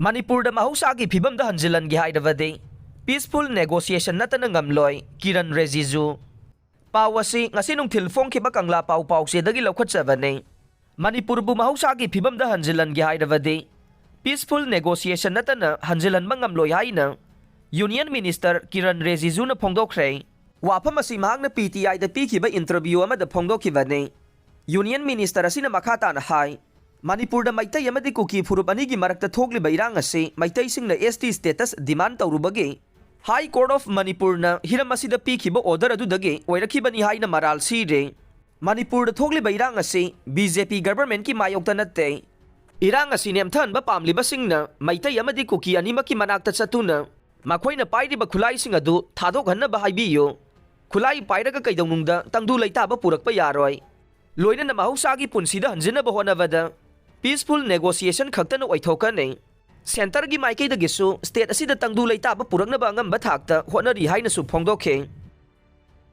Manipur da mahusagi phibam da hanjilan gi haidavadi peaceful negotiation natana ngamloi Kiran Rijiju pawasi ngasi nungthil phongkhiba kangla pau se dagi lokhatchabane Manipur bu mahusagi phibam da hanjilan gi haidavadi peaceful negotiation natana hanjilan mangamloi haina Union Minister Kiran Rijiju na phongdokre wafam asi mahakna PTI da pikhiba interview ama da phongdokhibane Union Minister asina makhata na hai Manipur da maitai amadi kuki furup anigi marakta thokliba irang ase maitai singna ST status demand tawrubage High Court of Manipur na hiram asida pikhiba order adudage oirakhibani haina maral sire Manipur da thokliba irang ase BJP government ki mayokta natte irang asi nemthanba pamliba singna maitai amadi kuki animaki manakta chatuna makhoina pairiba khulai sing adu thadokhanna ba haibiyo khulai pairaga kaidawnungda tangdu leitaba purakpa yaroi loina na mahusagi punsida hanjina ba honavada peaceful negotiation khaktana oithokane center gi maikei da gisu state asida tangdu leitaba purakna ba ngamba thakta honari haina su phongdokhe